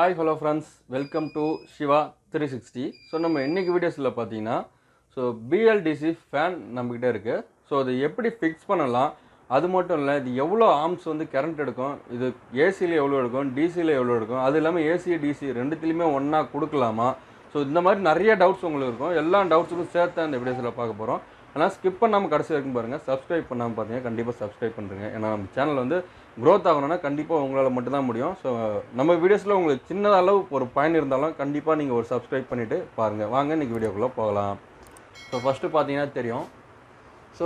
Hi hello friends, welcome to Siva 360. So நம்ம இன்றைக்கி வீடியோஸில் பார்த்தீங்கன்னா பிஎல்டிசி ஃபேன் நம்மக்கிட்ட இருக்குது. ஸோ அது எப்படி ஃபிக்ஸ் பண்ணலாம், அது மட்டும் இல்லை இது எவ்வளோ ஆர்ம்ஸ் கரண்ட் எடுக்கும், இது ஏசியில் எவ்வளோ எடுக்கும், டிசியில் எவ்வளோ எடுக்கும், அது இல்லாமல் ஏசி டிசி ரெண்டுத்துலேயுமே ஒன்றா கொடுக்கலாமா. ஸோ இந்த மாதிரி நிறைய டவுட்ஸ் உங்களுக்கு இருக்கும். எல்லா டவுட்ஸுக்கும் சேர்த்து அந்த வீடியோஸில் பார்க்க போகிறோம். ஆனால் ஸ்கிப் பண்ணாமல் கடைசி வரைக்கும் பாருங்கள். சப்ஸ்கிரைப் பண்ணாமல் பார்த்தீங்கன்னா கண்டிப்பாக சப்ஸ்கிரைப் பண்ணுறேங்க. ஏன்னா நம்ம சேனல் க்ரோத் ஆகணும்னா கண்டிப்பாக உங்களால் மட்டும்தான் முடியும். ஸோ நம்ம வீடியோஸில் உங்களுக்கு சின்ன அளவு ஒரு பயன் இருந்தாலும் கண்டிப்பாக நீங்கள் ஒரு சப்ஸ்கிரைப் பண்ணிவிட்டு பாருங்கள். வாங்க இன்றைக்கி வீடியோக்குள்ளே போகலாம். ஸோ ஃபஸ்ட்டு பார்த்தீங்கன்னா தெரியும், ஸோ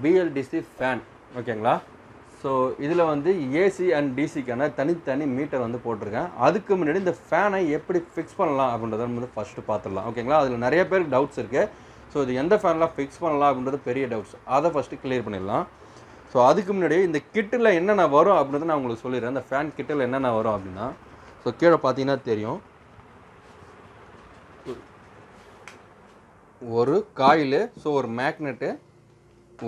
பிஎல்டிசி ஃபேன் ஓகேங்களா. ஸோ இதில் ஏசி அண்ட் டிசிக்கான தனித்தனி மீட்டர் போட்டிருக்கேன். அதுக்கு முன்னாடி இந்த ஃபேனை எப்படி ஃபிக்ஸ் பண்ணலாம் அப்படின்றத ஃபஸ்ட்டு பார்த்துடலாம் ஓகேங்களா. அதில் நிறைய பேருக்கு டவுட்ஸ் இருக்குது. ஸோ இது எந்த ஃபேன்லாம் ஃபிக்ஸ் பண்ணலாம் அப்படின்றது பெரிய டவுட்ஸ், அதை ஃபஸ்ட்டு கிளியர் பண்ணிடலாம். ஸோ அதுக்கு முன்னாடி இந்த கிட்டில் என்னென்ன வரும் அப்படின்றத நான் உங்களுக்கு சொல்லிடுறேன். இந்த ஃபேன் கிட்டில் என்னென்ன வரும் அப்படின்னா, ஸோ கீழே பார்த்தீங்கன்னா தெரியும், ஒரு காயிலு, ஸோ ஒரு மேக்னெட்டு,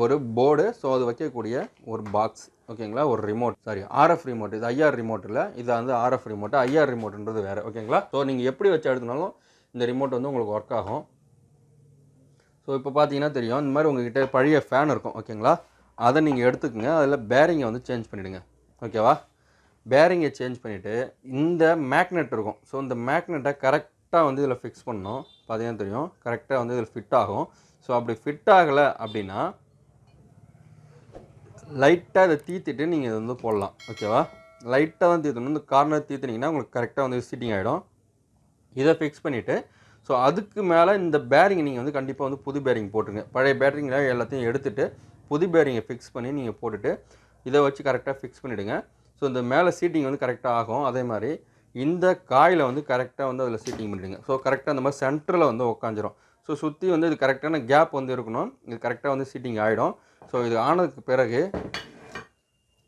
ஒரு போர்டு, ஸோ அது வைக்கக்கூடிய ஒரு பாக்ஸ் ஓகேங்களா, ஒரு ரிமோட், சாரி ஆர்எஃப் ரிமோட். இது ஐஆர் ரிமோட் இல்லை, இது ஆர்எஃப் ரிமோட்டு. ஐஆர் ரிமோட்டுன்றது வேறு ஓகேங்களா. ஸோ நீங்கள் எப்படி வச்சு எடுத்துனாலும் இந்த ரிமோட் உங்களுக்கு ஒர்க் ஆகும். ஸோ இப்போ பார்த்தீங்கன்னா தெரியும், இந்த மாதிரி உங்கள்கிட்ட பழைய ஃபேன் இருக்கும் ஓகேங்களா. அதை நீங்கள் எடுத்துக்கோங்க. அதில் பேரிங்கை சேஞ்ச் பண்ணிவிடுங்க ஓகேவா. பேரிங்கை சேஞ்ச் பண்ணிவிட்டு இந்த மேக்னெட் இருக்கும், ஸோ இந்த மேக்னெட்டை கரெக்டாக இதில் ஃபிக்ஸ் பண்ணணும். பார்த்தீங்கன்னா தெரியும், கரெக்டாக இதில் ஃபிட் ஆகும். ஸோ அப்படி ஃபிட் ஆகலை அப்படின்னா லைட்டாக இதை தீத்திட்டு நீங்கள் இதை போடலாம் ஓகேவா. லைட்டாக தான் தீத்தணும். இந்த கார்னர் தீத்துனீங்கன்னா உங்களுக்கு கரெக்டாக சீட்டிங் ஆகிடும். இதை ஃபிக்ஸ் பண்ணிவிட்டு ஸோ அதுக்கு மேலே இந்த பேரிங் நீங்கள் கண்டிப்பாக புது பேரிங் போட்டுருங்க. பழைய பேரிங்கில் எல்லாத்தையும் எடுத்துகிட்டு புது பேரிங்கை ஃபிக்ஸ் பண்ணி நீங்கள் போட்டுட்டு இதை வச்சு கரெக்டாக ஃபிக்ஸ் பண்ணிவிடுங்க. ஸோ இந்த மேலே சீட்டிங் கரெக்டாக ஆகும். அதே மாதிரி இந்த காயில் கரெக்டாக அதில் சீட்டிங் பண்ணிவிடுங்க. ஸோ கரெக்டாக அந்த மாதிரி சென்டரில் உட்காந்துரும். ஸோ சுற்றி இது கரெக்டான கேப் இருக்கணும். இது கரெக்டாக சீட்டிங் ஆகிடும். ஸோ இது ஆனதுக்கு பிறகு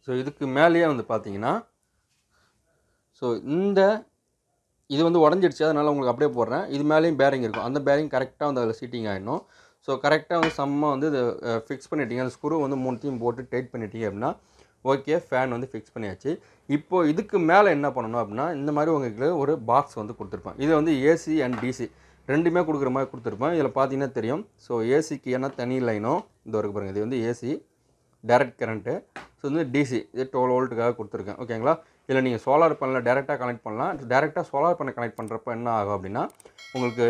ஸோ இதுக்கு மேலேயே பார்த்தீங்கன்னா, ஸோ இது உடஞ்சிடுச்சு, அதனால் உங்களுக்கு அப்படியே போடுறேன். இது மேலேயும் பேரிங் இருக்கும். அந்த பேரிங் கரெக்டாக அதில் சீட்டிங் ஆகிடணும். ஸோ கரெக்டாக செம்மாக இதை ஃபிக்ஸ் பண்ணிட்டீங்க. அந்த ஸ்க்ரூ மூணுத்தையும் போட்டு டைட் பண்ணிட்டீங்க அப்படின்னா ஓகே, ஃபேன் ஃபிக்ஸ் பண்ணியாச்சு. இப்போது இதுக்கு மேலே என்ன பண்ணணும் அப்படின்னா, இந்த மாதிரி உங்களுக்கு ஒரு பாக்ஸ் கொடுத்துருப்பேன். இது ஏசி அண்ட் டிசி ரெண்டுமே கொடுக்குற மாதிரி கொடுத்துருப்பேன். இதில் பார்த்தீங்கன்னா தெரியும், ஸோ ஏசிக்கு என்ன தனி லைனும் இந்த வரைக்கும் பாருங்கள். இது AC direct current. So DC இது 12 வோல்ட்டுக்காக கொடுத்துருக்கேன் ஓகேங்களா. இதில் நீங்கள் சோலார் பேனலில் டேரெக்டாக கனெக்ட் பண்ணலாம். டேரெக்டாக சோலார் பேனல் கனெக்ட் பண்ணுறப்ப என்ன ஆகும் அப்படின்னா, உங்களுக்கு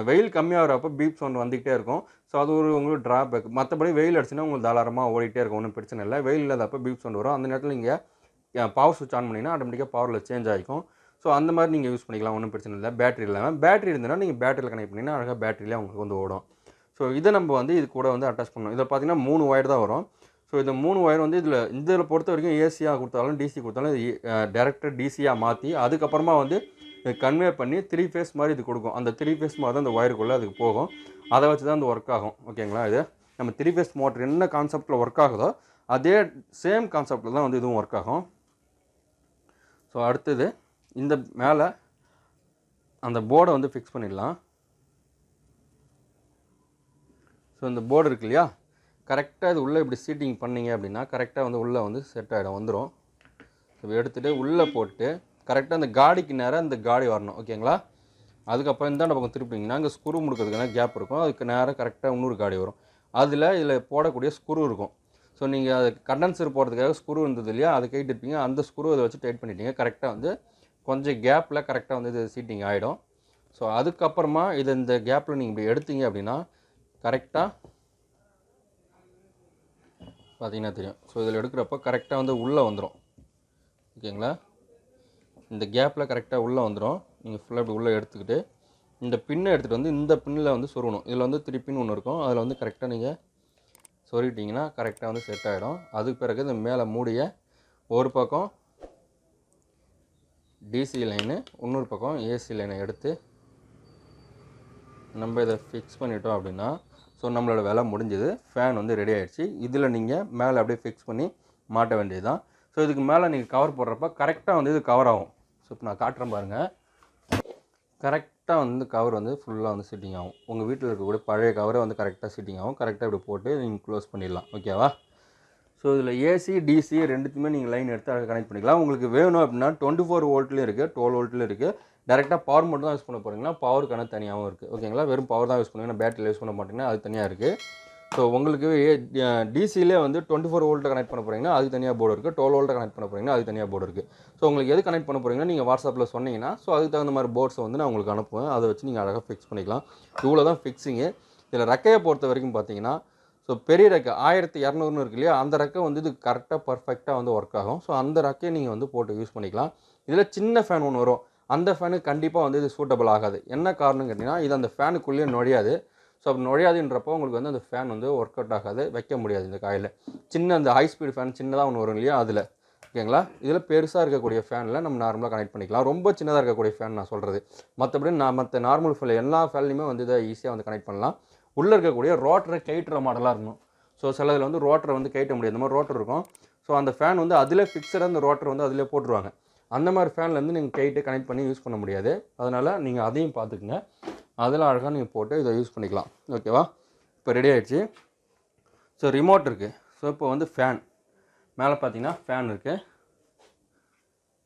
வெயில் கம்மியாகிறப்ப பீப் சவுண்ட் வந்துகிட்டே இருக்கும். ஸோ அது உங்களுக்கு ட்ராபேக். மற்றபடி வெயில் அடிச்சுன்னா உங்களுக்கு தாராளமாக ஓடிட்டே இருக்கும், ஒன்றும் பிரச்சனை இல்லை. வெயில் இல்லாதப்போ பீப் சவுண்ட் வரும். அந்த நேரத்தில் நீங்கள் பவர் சுவிட்ச் ஆன் பண்ணிங்கன்னா ஆட்டோமேட்டிக்காக பவரில் சேஞ்ச் ஆகிக்கும். ஸோ அந்த மாதிரி நீங்கள் யூஸ் பண்ணிக்கலாம், ஒன்றும் பிரச்சனை இல்லை. பேட்டரி இல்லாமல் பேட்டரி இருந்ததுன்னா நீங்கள் பேட்டரியில் கனெக்ட் பண்ணிங்கன்னா அழகாக பேட்டரியிலே உங்களுக்கு ஓடும். ஸோ இதை நம்ம இது கூட அட்டாச் பண்ணணும். இதில் பார்த்தீங்கன்னா 3 ஒயர் தான் வரும். ஸோ இந்த 3 ஒயர் இதில் பொறுத்த வரைக்கும் ஏசியாக கொடுத்தாலும் டிசி கொடுத்தாலும் இது டேரெக்டாக டிசியாக மாற்றி அதுக்கப்புறமா கன்வே பண்ணி 3 ஃபேஸ் மாதிரி இது கொடுக்கும். அந்த 3 ஃபேஸ் மாதிரி தான் அந்த ஒயருக்குள்ளே அதுக்கு போகும். அதை வச்சு தான் ஒர்க் ஆகும் ஓகேங்களா. இது நம்ம 3 ஃபேஸ் மோட்டர் என்ன கான்செப்டில் ஒர்க் ஆகுதோ அதே சேம் கான்செப்டில் தான் இதுவும் ஒர்க் ஆகும். ஸோ அடுத்தது இந்த மேலே அந்த போர்டை ஃபிக்ஸ் பண்ணிடலாம். ஸோ இந்த போர்டு இருக்கு இல்லையா, கரெக்டாக இது உள்ளே இப்படி சீட்டிங் பண்ணிங்க அப்படின்னா கரெக்டாக உள்ளே செட் ஆகிடும், வந்துடும். ஸோ எடுத்துகிட்டு உள்ளே போட்டு கரெக்டாக அந்த காடிக்கு நேராக இந்த காடி வரணும் ஓகேங்களா. அதுக்கப்புறம் இந்த பக்கம் திருப்பிங்கன்னா அங்கே ஸ்க்ரூ முடுக்கிறதுக்கான கேப் இருக்கும். அதுக்கு நேராக கரெக்டாக இன்னொரு காடி வரும். இதில் போடக்கூடிய ஸ்க்ரூ இருக்கும். ஸோ நீங்கள் அது கண்டென்சர் போடுறதுக்காக ஸ்க்ரூ இருந்தது இல்லையா, அதை கைட்டு இருப்பீங்க. அந்த ஸ்க்ரூ அதை வச்சு டைட் பண்ணிட்டீங்க. கரெக்டாக கொஞ்சம் கேப்பில் கரெக்டாக இது சீட்டிங் ஆகிடும். ஸோ அதுக்கப்புறமா இந்த கேப்பில் நீங்கள் இப்படி எடுத்தீங்க அப்படின்னா கரெக்டாக பார்த்தீங்கன்னா தெரியும். ஸோ இதில் எடுக்கிறப்போ கரெக்டாக உள்ளே வந்துடும் ஓகேங்களா. இந்த கேப்பில் கரெக்டாக உள்ளே வந்துடும். நீங்கள் ஃபுல்லாக இப்படி உள்ளே எடுத்துக்கிட்டு இந்த பின்னை எடுத்துகிட்டு இந்த பின்னில் சொருகணும். இதில் 3 பின் ஒன்று இருக்கும். அதில் கரெக்டாக நீங்கள் சொருகிட்டிங்கன்னா கரெக்டாக செட் ஆகிடும். அதுக்கு பிறகு இந்த மேலே மூடிய ஒரு பக்கம் டிசி லைனு, இன்னொரு பக்கம் ஏசி லைனை எடுத்து நம்ம இதை ஃபிக்ஸ் பண்ணிட்டோம் அப்படின்னா ஸோ நம்மளோட வேலை முடிஞ்சது. ஃபேன் ரெடி ஆகிடுச்சு. இதில் நீங்கள் மேலே அப்படியே ஃபிக்ஸ் பண்ணி மாட்ட வேண்டியது தான். ஸோ இதுக்கு மேலே நீங்கள் கவர் போடுறப்ப கரெக்டாக இது கவர் ஆகும். ஸோ இப்போ நான் காட்டுறேன் பாருங்கள். கரெக்டாக கவர் ஃபுல்லாக சிட்டிங் ஆகும். உங்கள் வீட்டில் இருக்கக்கூடிய பழைய கவரை கரெக்டாக சிட்டிங் ஆகும். கரெக்டாக இப்படி போட்டு நீங்கள் க்ளோஸ் பண்ணிடலாம் ஓகேவா. ஸோ இதில் ஏசி டிசி ரெண்டுத்துமே நீங்கள் லைன் எடுத்து அதை கனெக்ட் பண்ணிக்கலாம். உங்களுக்கு வேணும் அப்படின்னா 24 வோல்ட்லேயும் இருக்குது, 12 வோல்ட்லேயும் இருக்குது. டேரெக்டாக பவர் மட்டும் தான் யூஸ் பண்ண போகிறீங்கன்னா பவருக்கான தனியாகவும் இருக்குது. ஓகேங்களா, வெறும் பவர் தான் யூஸ் பண்ணுவீங்கன்னா பேட்டரியில் யூஸ் பண்ண மாட்டிங்கன்னா அது தனியாக இருக்குது. ஸோ உங்களுக்கு டிசிலே வந்து 24 வோல்ட்டை கனெக்ட் பண்ண போகிறீங்கன்னா அது தனியாக போர்டு இருக்குது, 12 வோல்ட்டை கனெக்ட் பண்ண போகிறீங்கன்னா அது தனியாக போர்டு இருக்குது. ஸோ உங்களுக்கு எது கனெக்ட் பண்ண போகிறீங்கன்னா நீங்கள் வாட்ஸ்அப்பில் சொன்னீங்கன்னா ஸோ அதுக்கு தகுந்த மாதிரி போர்ட்ஸை வந்து நான் உங்களுக்கு அனுப்புவேன். அதை வச்சு நீங்கள் அழகாக ஃபிக்ஸ் பண்ணிக்கலாம். இவ்வளோ தான் ஃபிக்ஸிங்கு. இதில் ரெக்கையை பொறுத்த வரைக்கும் பார்த்தீங்கன்னா ஸோ பெரிய ரெக்கை 1200 இருக்கு இல்லையா, அந்த ரெக்கை வந்து இது கரெக்டாக பர்ஃபெக்டாக வந்து ஒர்க் ஆகும். ஸோ அந்த ரெக்கையை நீங்கள் வந்து போட்டு யூஸ் பண்ணிக்கலாம். இதில் சின்ன ஃபேன் ஒன்று வரும், அந்த ஃபேனுக்கு கண்டிப்பாக வந்து இது சூட்டபிள் ஆகாது. என்ன காரணம் கேட்டிங்கன்னா இது அந்த ஃபேனுக்குள்ளேயே நுழையாது. ஸோ அப்படி நுழையாதுன்றப்போ உங்களுக்கு வந்து அந்த ஃபேன் வந்து ஒர்க் அவுட் ஆகாது, வைக்க முடியாது இந்த காயில். சின்ன அந்த ஹை ஸ்பீட் ஃபேன் சின்னதாக ஒன்று வரும் இல்லையா அதில். ஓகேங்களா, இதில் பெருசாக இருக்கக்கூடிய ஃபேனில் நம்ம நார்மலாக கனெக்ட் பண்ணிக்கலாம். ரொம்ப சின்னதாக இருக்கக்கூடிய ஃபேன் நான் சொல்கிறது. மற்றபடி மற்ற நார்மல் ஃபேன் எல்லா ஃபேன்லையுமே வந்து இதை ஈஸியாக வந்து கனெக்ட் பண்ணலாம். உள்ளே இருக்கக்கூடிய ரோட்டரை கயிட்டுற மாடலாக இருக்கணும். ஸோ சிலதில் வந்து ரோட்டரை வந்து கயிட்ட முடியாது, இந்த மாதிரி ரோட்டர் இருக்கும். ஸோ அந்த ஃபேன் வந்து அதிலே ஃபிக்ஸடாக அந்த ரோட்டர் வந்து அதிலே போட்டுருவாங்க. அந்த மாதிரி ஃபேன்லேருந்து நீங்கள் கைட்டு கனெக்ட் பண்ணி யூஸ் பண்ண முடியாது. அதனால் நீங்கள் அதையும் பார்த்துக்குங்க. அதில் அழகாக நீங்கள் போட்டு இதை யூஸ் பண்ணிக்கலாம். ஓகேவா, இப்போ ரெடி ஆகிடுச்சு. ஸோ ரிமோட் இருக்குது. ஸோ இப்போ வந்து ஃபேன் மேலே பார்த்தீங்கன்னா ஃபேன் இருக்குது.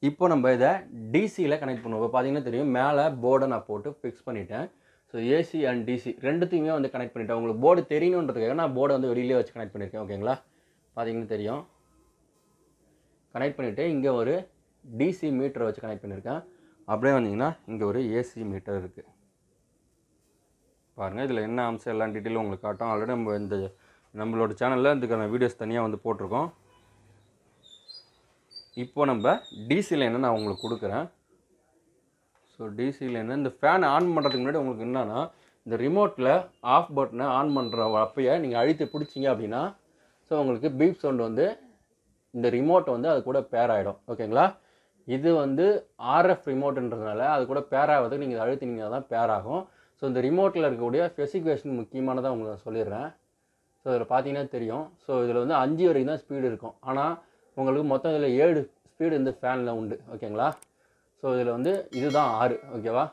இப்போ நம்ம இதை டிசியில் கனெக்ட் பண்ணுவோம். இப்போ பார்த்தீங்கன்னா தெரியும் மேலே போர்டை நான் போட்டு ஃபிக்ஸ் பண்ணிட்டேன். ஸோ ஏசி அண்ட் டிசி ரெண்டுத்தையுமே வந்து கனெக்ட் பண்ணிட்டேன். உங்களுக்கு போர்டு தெரியணுன்றதுக்காக நான் போர்டை வந்து வெளியிலே வச்சு கனெக்ட் பண்ணியிருக்கேன். ஓகேங்களா, பார்த்தீங்கன்னா தெரியும். கனெக்ட் பண்ணிவிட்டு இங்கே ஒரு டிசி மீட்டரை வச்சு கனெக்ட் பண்ணியிருக்கேன். அப்படியே வந்தீங்கன்னா இங்கே ஒரு ஏசி மீட்டர் இருக்குது. பாருங்கள், இதில் என்ன அம்சம் எல்லாம் டீட்டெயிலும் உங்களுக்கு காட்டும். ஆல்ரெடி நம்ம நம்மளோட சேனலில் இதுக்கான வீடியோஸ் தனியாக வந்து போட்டிருக்கோம். இப்போ நம்ம டிசியில் என்ன நான் உங்களுக்கு கொடுக்குறேன். ஸோ டிசியில் என்ன, இந்த ஃபேன் ஆன் பண்ணுறதுக்கு முன்னாடி உங்களுக்கு என்னென்னா இந்த ரிமோட்டில் ஆஃப் பட்டனை ஆன் பண்ணுற அப்பையே நீங்கள் அழுத்தி பிடிச்சிங்க அப்படின்னா ஸோ உங்களுக்கு பீப் சவுண்ட் வந்து இந்த ரிமோட்டை வந்து அது கூட பேர் ஆகிடும். ஓகேங்களா, இது வந்து ஆர்எஃப் ரிமோட்டுன்றதுனால அது கூட பேர் ஆகிறதுக்கு நீங்கள் அழுத்தினீங்கன்னா தான் பேர் ஆகும். ஸோ இந்த ரிமோட்டில் இருக்கக்கூடிய ஸ்பெசிஃபிகேஷன் முக்கியமானதாக உங்களுக்கு நான் சொல்லிடுறேன். ஸோ இதில் பார்த்தீங்கன்னா தெரியும். ஸோ இதில் வந்து 5 வரைக்கும் தான் ஸ்பீடு இருக்கும். ஆனால் உங்களுக்கு மொத்தம் இதில் 7 ஸ்பீடு இந்த ஃபேனில் உண்டு. ஓகேங்களா, ஸோ இதில் வந்து இதுதான் 6. ஓகேவா,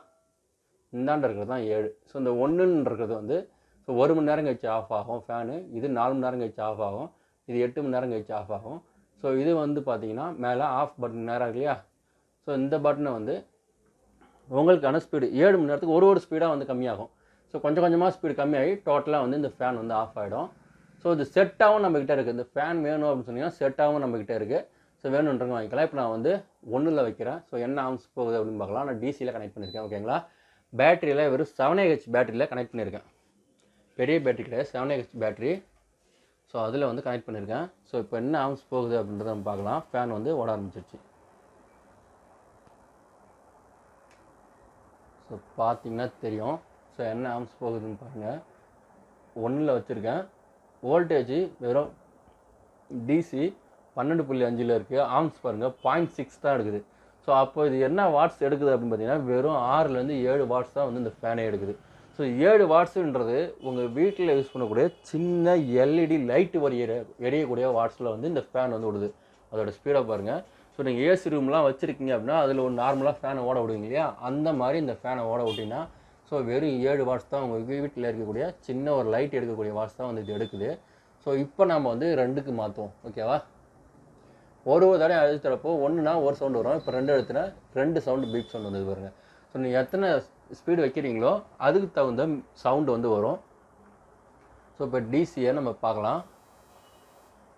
இந்தாண்ட இருக்கிறது தான் 7. ஸோ இந்த 1ன்றது வந்து ஸோ 1 மணி நேரம் கழிச்சு ஆஃப் ஆகும் ஃபேனு. இது 4 மணி நேரம் கழிச்சு ஆஃப் ஆகும். இது 8 மணி நேரம் கழிச்சு ஆஃப் ஆகும். ஸோ இது வந்து பார்த்தீங்கன்னா மேலே ஆஃப் பட்டன் நேரம் இருக்கு இல்லையா. ஸோ இந்த பட்டனை வந்து உங்களுக்கான ஸ்பீடு 7 மணி நேரத்துக்கு ஒரு ஸ்பீடாக வந்து கம்மியாகும். ஸோ கொஞ்சம் கொஞ்சமாக ஸ்பீடு கம்மியாகி டோட்டலாக வந்து இந்த ஃபேன் வந்து ஆஃப் ஆகிடும். ஸோ இது செட்டாகவும் நம்மக்கிட்ட இருக்குது. இந்த ஃபேன் வேணும் அப்படின்னு சொன்னீங்கன்னா செட்டாகவும் நம்மக்கிட்ட இருக்குது. ஸோ வேணுன்றவங்க வாங்கிக்கலாம். இப்போ நான் வந்து 1ல் வைக்கிறேன். ஸோ என்ன ஆம்ஸ் போகுது அப்படின்னு பார்க்கலாம். நான் டிசியில் கனெக்ட் பண்ணியிருக்கேன். ஓகேங்களா, பேட்டரியில் வெறும் 7Ah பேட்டரியில் கனெக்ட் பண்ணியிருக்கேன். பெரிய பேட்டரி கிடையாது, 7Ah பேட்டரி. ஸோ அதில் வந்து கனெக்ட் பண்ணியிருக்கேன். ஸோ இப்போ என்ன ஆம்ஸ் போகுது அப்படின்றத நம்ம பார்க்கலாம். ஃபேன் வந்து ஓட ஆரம்பிச்சிருச்சு. ஸோ பார்த்தீங்கன்னா தெரியும். ஸோ என்ன ஆம்ஸ் போகுதுன்னு பாருங்கள். 1ல் வச்சுருக்கேன். வோல்டேஜ் வெறும் டிசி 12.5 இருக்குது. ஆம்ஸ் பாருங்கள் 0.6 தான் எடுக்குது. ஸோ அப்போ இது என்ன வாட்ஸ் எடுக்குது அப்படின்னு பார்த்தீங்கன்னா வெறும் 6லேருந்து 7 வாட்ஸ் தான் வந்து இந்த ஃபேனே எடுக்குது. ஸோ 7 வாட்ஸுன்றது உங்கள் வீட்டில் யூஸ் பண்ணக்கூடிய சின்ன எல்இடி லைட்டு எரியக்கூடிய வாட்ஸில் வந்து இந்த ஃபேன் வந்து விடுது. அதோட ஸ்பீடாக பாருங்கள். ஸோ நீங்கள் ஏசி ரூம்லாம் வச்சுருக்கீங்க அப்படின்னா அதில் ஒரு நார்மலாக ஃபேனை ஓட விடுவீங்க இல்லையா, அந்த மாதிரி இந்த ஃபேனை ஓட விட்டிங்கன்னா ஸோ வெறும் 7 வாட்ஸ் தான் உங்கள் வீட்டில் இருக்கக்கூடிய சின்ன ஒரு லைட் எடுக்கக்கூடிய வாட்ஸ் தான் வந்து இது எடுக்குது. ஸோ இப்போ நம்ம வந்து 2க்கு மாற்றுவோம். ஓகேவா, ஒரு தடவை அழுத்துறப்போ 1னா ஒரு சவுண்டு வரும். இப்போ 2 அழுத்துனா 2 சவுண்டு பீப் சவுண்ட் வந்து பாருங்க. ஸோ நீங்கள் எத்தனை ஸ்பீடு வைக்கிறீங்களோ அதுக்கு தகுந்த சவுண்டு வந்து வரும். ஸோ இப்போ டிசியை நம்ம பார்க்கலாம்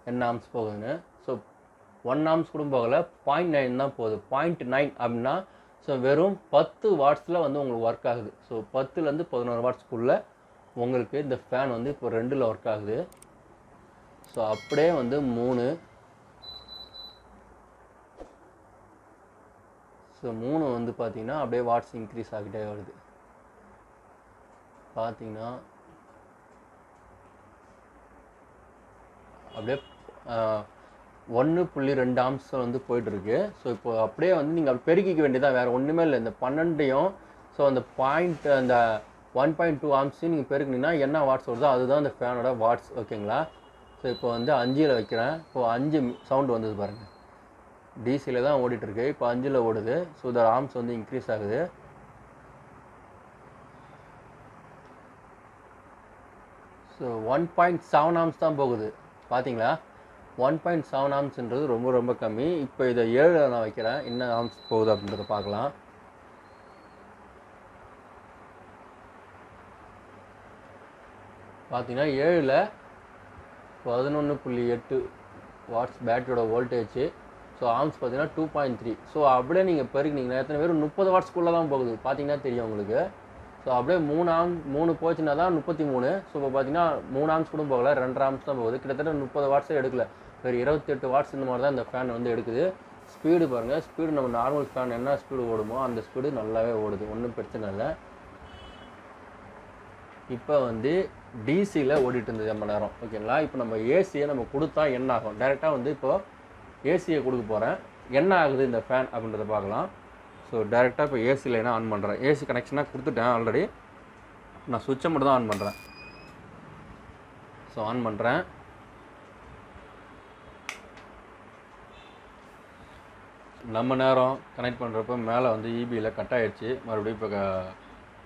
என்ன ஆம்ஸ் போகுதுன்னு. ஸோ 1 ஆம்ஸ் கூட போகலை, 0.9 தான் போகுது. 0.9 அப்படின்னா ஸோ வெறும் 10 வாட்ஸில் வந்து உங்களுக்கு ஒர்க் ஆகுது. ஸோ 10லேருந்து 11 வாட்ஸ்க்குள்ளே உங்களுக்கு இந்த ஃபேன் வந்து இப்போ 2ல் ஒர்க் ஆகுது. ஸோ அப்படியே வந்து 3. ஸோ 3 வந்து பார்த்தீங்கன்னா அப்படியே வாட்ஸ் இன்க்ரீஸ் ஆகிட்டே வருது. பார்த்தீங்கன்னா அப்படியே 1.2 ஆம்ஸ் வந்து போயிட்டுருக்கு. ஸோ இப்போ அப்படியே வந்து நீங்கள் பெருக்கிக்க வேண்டியதாக வேறு ஒன்றுமே இல்லை. இந்த 12ஐயும் ஸோ அந்த அந்த 1.2 ஆம்ஸையும் நீங்கள் பெருக்குனீங்கன்னா என்ன வாட்ஸ் வருதோ அதுதான் அந்த ஃபேனோட வாட்ஸ். ஓகேங்களா, ஸோ இப்போ வந்து 5ல் வைக்கிறேன். இப்போது 5 சவுண்டு வந்தது பாருங்கள். டிசியில் தான் ஓடிட்டுருக்கு. இப்போ 5ல் ஓடுது. ஸோ இதோட ஆம்ஸ் வந்து இன்க்ரீஸ் ஆகுது. ஸோ 1.7 ஆம்ஸ் தான் போகுது. பார்த்தீங்களா, 1.7 ஆம்ஸ்ன்றது ரொம்ப ரொம்ப கம்மி. இப்போ இதை 7 நான் வைக்கிறேன், என்ன ஆம்ஸ் போகுது அப்படின்றத பார்க்கலாம். பார்த்தீங்கன்னா 7ல் 11.8 வாட்ஸ் பேட்டரியோட வோல்டேஜ். ஸோ ஆம்ஸ் பார்த்தீங்கன்னா 2.3. ஸோ அப்படியே நீங்கள் பெருக்கினீங்கன்னா எத்தனை பேர் 30 வாட்ஸ்க்குள்ளே தான் போகுது பார்த்தீங்கன்னா தெரியும் உங்களுக்கு. ஸோ அப்படியே 3 போச்சுன்னா தான் 33. ஸோ இப்போ பார்த்தீங்கன்னா 3 ஆம்ஸ் கூட போகல, 2 ஆம்ஸ் தான் போகுது. கிட்டத்தட்ட 30 வாட்ஸே எடுக்கல, வேறு 28 வாட்ஸ் இந்த மாதிரி தான் இந்த ஃபேன் வந்து எடுக்குது. ஸ்பீடு பாருங்கள், ஸ்பீடு நம்ம நார்மல் ஃபேன் என்ன ஸ்பீடு ஓடுமோ அந்த ஸ்பீடு நல்லாவே ஓடுது, ஒன்றும் பிரச்சனை இல்லை. இப்போ வந்து டிசியில் ஓடிட்டு இருந்தது ரொம்ப நேரம், ஓகேங்களா. இப்போ நம்ம ஏசியை நம்ம கொடுத்தா என்ன ஆகும், டைரெக்டாக வந்து இப்போ ஏசியை கொடுக்க போகிறேன், என்ன ஆகுது இந்த ஃபேன் அப்படின்றத பார்க்கலாம். ஸோ டைரெக்டாக இப்போ ஏசியில் என்ன ஆன் பண்ணுறேன், ஏசி கனெக்ஷனாக கொடுத்துட்டேன் ஆல்ரெடி. நான் சுவிட்சை மட்டும் தான் ஆன் பண்ணுறேன். ஸோ ஆன் பண்ணுறேன். நம்ம நேரம் கனெக்ட் பண்ணுறப்ப மேலே வந்து இபியில் கட் ஆகிடுச்சு, மறுபடியும் இப்போ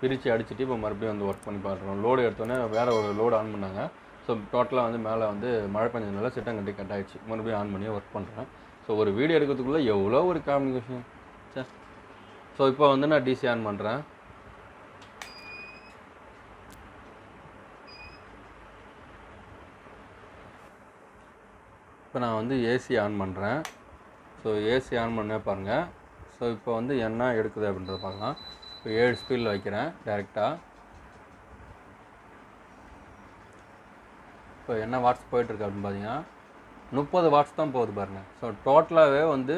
பிரித்து அடிச்சுட்டு இப்போ மறுபடியும் வந்து ஒர்க் பண்ணி பார்க்குறோம். லோடு எடுத்தோன்னே வேறு ஒரு லோடு ஆன் பண்ணாங்க. ஸோ டோட்டலாக வந்து மேலே வந்து மழை பெஞ்சதுனால சிட்டங்கட்டி கட் ஆகிடுச்சு, மறுபடியும் ஆன் பண்ணி ஒர்க் பண்ணுறேன். ஸோ ஒரு வீடியோ எடுக்கிறதுக்குள்ளே எவ்வளோ ஒரு காம்யூனிகேஷன். சரி, ஸோ இப்போ வந்து நான் டிசி ஆன் பண்ணுறேன். இப்போ நான் வந்து ஏசி ஆன் பண்ணுறேன். ஸோ ஏசி ஆன் பண்ணே பாருங்கள். ஸோ இப்போ வந்து என்ன எடுக்குது அப்படின்றத பார்க்கலாம். இப்போ 7 ஸ்பீடில் வைக்கிறேன் டைரெக்டாக. இப்போ என்ன வாட்ஸ் போயிட்டுருக்கு அப்படின்னு பார்த்தீங்கன்னா 30 வாட்ஸ் தான் போகுது பாருங்கள். ஸோ டோட்டலாகவே வந்து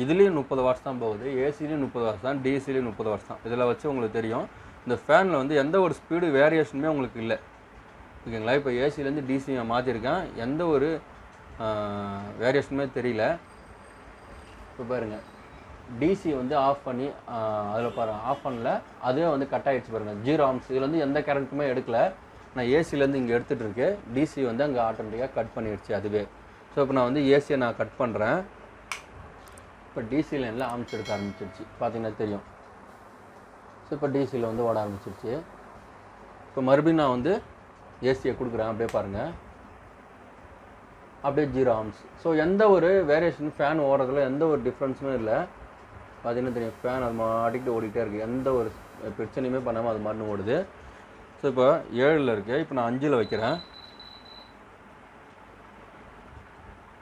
இதுலேயும் 30 வாட்ஸ் தான் போகுது, ஏசிலையும் 30 வாட்ஸ் தான், டிசிலையும் 30 வாட்ஸ் தான். இதில் வச்சு உங்களுக்கு தெரியும் இந்த ஃபேனில் வந்து எந்த ஒரு ஸ்பீடு வேரியேஷனுமே உங்களுக்கு இல்லை, ஓகேங்களா. இப்போ ஏசிலேருந்து டிசி நான் மாற்றிருக்கேன், எந்த ஒரு வேரியேஷனுமே தெரியல. இப்போ பாருங்கள், டிசி வந்து ஆஃப் பண்ணி அதில் பாருங்கள் ஆஃப் பண்ணல, அதுவே வந்து கட் ஆகிடுச்சு பாருங்கள், 0 ஆம்ஸ். இதில் வந்து எந்த கரண்ட்டுமே எடுக்கல, நான் ஏசிலேருந்து இங்கே எடுத்துகிட்டு இருக்கேன், டிசி வந்து அங்கே ஆட்டோமேட்டிக்காக கட் பண்ணிடுச்சு அதுவே. ஸோ இப்போ நான் வந்து ஏசியை நான் கட் பண்ணுறேன். இப்போ டிசியில் எல்லாம் ஆம்ஸ் எடுக்க ஆரம்பிச்சிருச்சு பார்த்தீங்கன்னா தெரியும். ஸோ இப்போ டிசியில் வந்து ஓட ஆரம்பிச்சிருச்சு. இப்போ மறுபடியும் நான் வந்து ஏசியை கொடுக்குறேன், அப்படியே பாருங்கள், அப்படியே 0 ஆம்ஸ். ஸோ எந்த ஒரு வேரியேஷன் ஃபேன் ஓடுறதுல எந்த ஒரு டிஃப்ரென்ஸுமே இல்லை, பார்த்தீங்கன்னா தெரியும். ஃபேன் அது மாட்டிக்கிட்டு ஓடிக்கிட்டே இருக்குது, எந்த ஒரு பிரச்சனையுமே பண்ணாமல் அது மாதிரி ஓடுது. ஸோ இப்போ 7ல் இருக்குது, இப்போ நான் 5ல் வைக்கிறேன்.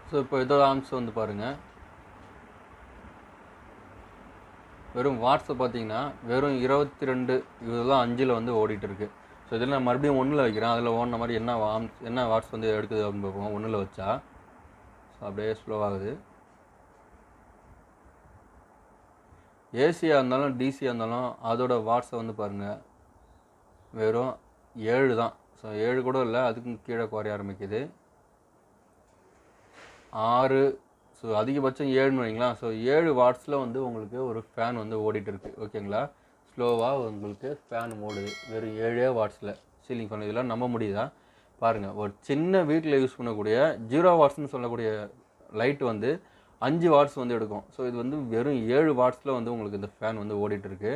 ஸோ இப்போ இதோட ஆம்ஸ் வந்து பாருங்கள், வெறும் வாட்ஸை பார்த்தீங்கன்னா வெறும் 22 இதெல்லாம் 5ல் வந்து ஓடிட்டு இருக்கு. ஸோ இதில் நான் மறுபடியும் 1ல் வைக்கிறேன், அதில் ஓடின மாதிரி என்ன வாட்ஸ் வந்து எடுக்குது அப்படின்னு பார்ப்போம். 1ல் வச்சா ஸோ அப்படியே ஸ்லோவாகுது. ஏசியாக இருந்தாலும் டிசியாக இருந்தாலும் அதோட வாட்ஸை வந்து பாருங்கள், வெறும் 7 தான். ஸோ 7 கூட இல்லை, அதுக்கும் கீழே குறைய ஆரம்பிக்குது, 6. ஸோ அதிகபட்சம் 7ன்னு வைங்களா. ஸோ 7 வாட்ஸில் வந்து உங்களுக்கு ஒரு ஃபேன் வந்து ஓடிட்டு இருக்குது, ஓகேங்களா. ஸ்லோவாக உங்களுக்கு ஃபேன் ஓடுது வெறும் 7 வாட்ஸில். சீலிங் ஃபேன் இதெல்லாம் நம்ப முடியுதா பாருங்கள். ஒரு சின்ன வீட்டில் யூஸ் பண்ணக்கூடிய 0 வாட்ஸ்னு சொல்லக்கூடிய லைட் வந்து 5 வாட்ஸ் வந்து எடுக்கும். ஸோ இது வந்து வெறும் 7 வாட்ஸில் வந்து உங்களுக்கு இந்த ஃபேன் வந்து ஓடிட்டுருக்கு.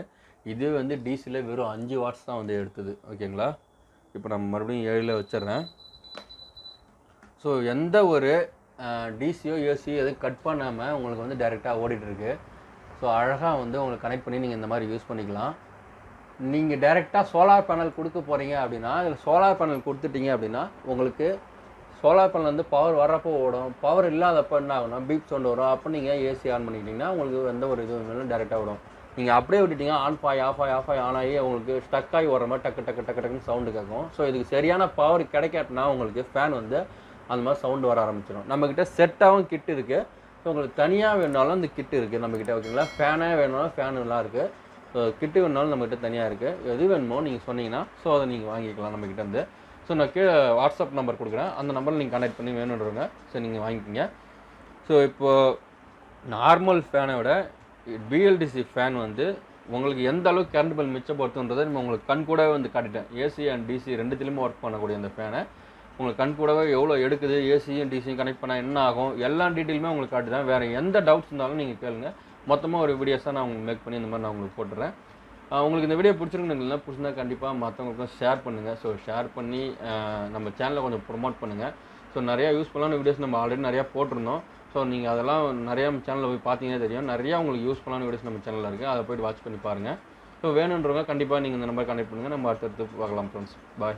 இது வந்து டிசியில் வெறும் 5 வாட்ஸ் தான் வந்து எடுத்தது, ஓகேங்களா. இப்போ நம்ம மறுபடியும் 7ல் வச்சிட்றேன். ஸோ எந்த ஒரு டிசியோ ஏசியோ எதுவும் கட் பண்ணாமல் உங்களுக்கு வந்து டைரெக்டாக ஓடிட்டுருக்கு. ஸோ அழகாக வந்து உங்களுக்கு கனெக்ட் பண்ணி நீங்கள் இந்த மாதிரி யூஸ் பண்ணிக்கலாம். நீங்கள் டைரெக்டாக சோலார் பேனல் கொடுக்க போகிறீங்க அப்படின்னா, இதில் சோலார் பேனல் கொடுத்துட்டீங்க அப்படின்னா உங்களுக்கு சோலார் பேனல் வந்து பவர் வர்றப்போ ஓடும், பவர் இல்லாதப்போ என்ன ஆகும்னா பீப் சவுண்ட் வரும். அப்போ நீங்கள் ஏசி ஆன் பண்ணிக்கிட்டிங்கன்னா உங்களுக்கு எந்த ஒரு இது வேணாலும் டைரெக்டாக வரும். நீங்கள் அப்படியே விட்டுட்டீங்க ஆன் ஆஃப் ஆகி உங்களுக்கு ஸ்டக் ஆகி வர மாதிரி டக்கு டக்கு டக்கு டக்குன்னு சவுண்டு கேட்கும். ஸோ இதுக்கு சரியான பவர் கிடைக்காட்டினா உங்களுக்கு ஃபேன் வந்து அந்த மாதிரி சவுண்டு வர ஆரம்பிச்சிடும். நம்மக்கிட்ட செட்டாகவும் கிட் இருக்குது. ஸோ உங்களுக்கு தனியாக வேணாலும் அந்த கிட்டு இருக்குது நம்மக்கிட்ட, ஓகேங்களா. ஃபேனாக வேணும்னாலும் ஃபேனுலாம் இருக்குது. ஸோ கிட்டு வேணாலும் நம்மக்கிட்ட தனியாக இருக்குது. எது வேணுமோ நீங்கள் சொன்னீங்கன்னா ஸோ அதை நீங்கள் வாங்கிக்கலாம் நம்மக்கிட்ட இருந்து. ஸோ நான் கீழே வாட்ஸ்அப் நம்பர் கொடுக்குறேன், அந்த நம்பரில் நீங்கள் கனெக்ட் பண்ணி வேணுன்றவங்க ஸோ நீங்கள் வாங்கிக்கிங்க. ஸோ இப்போது நார்மல் ஃபேனை விட பிஎல்டிசி ஃபேன் வந்து உங்களுக்கு எந்த அளவுக்கு கரண்ட் பில் மிச்சப்படுத்துன்றதை நம்ம உங்களுக்கு கண் கூடவே வந்து காட்டிட்டேன். ஏசி அண்ட் டிசி ரெண்டுத்துலேயுமே ஒர்க் பண்ணக்கூடிய அந்த ஃபேனை உங்களுக்கு கண் கூடவே எவ்வளோ எடுக்குது, ஏசியும் டிசியும் கனெக்ட் பண்ணால் என்ன ஆகும், எல்லா டீட்டெயிலுமே உங்களுக்கு காட்டுதான். வேறு எந்த டவுட்ஸ் இருந்தாலும் நீங்கள் கேளுங்க, மொத்தமாக ஒரு வீடியோஸாக நான் உங்களுக்கு மேக் பண்ணி இந்த மாதிரி நான் உங்களுக்கு போட்டுறேன். உங்களுக்கு இந்த வீடியோ பிடிச்சிருந்தா கண்டிப்பாக மற்றவங்களுக்கும் ஷேர் பண்ணுங்கள். ஸோ ஷேர் பண்ணி நம்ம சேனலை கொஞ்சம் ப்ரொமோட் பண்ணுங்கள். ஸோ நிறையா யூஸ்ஃபுல்லான வீடியோஸ் நம்ம ஆல்ரெடி நிறையா போட்டிருந்தோம். ஸோ நீங்கள் அதெல்லாம் நிறையா நம்ம சேனலில் போய் பார்த்தீங்கன்னா தெரியும். நிறையா உங்களுக்கு யூஸ்ஃபுல்லான வீடியோஸ் நம்ம சேனலில் இருக்குது. அதை போய்ட்டு வாட்ச் பண்ணி பாருங்கள். ஸோ வேணுன்றவங்க கண்டிப்பாக நீங்கள் இந்த நம்பர் கனெக்ட் பண்ணுங்கள். நம்ம அடுத்தடுத்து பார்க்கலாம் ஃப்ரெண்ட்ஸ். பாய்.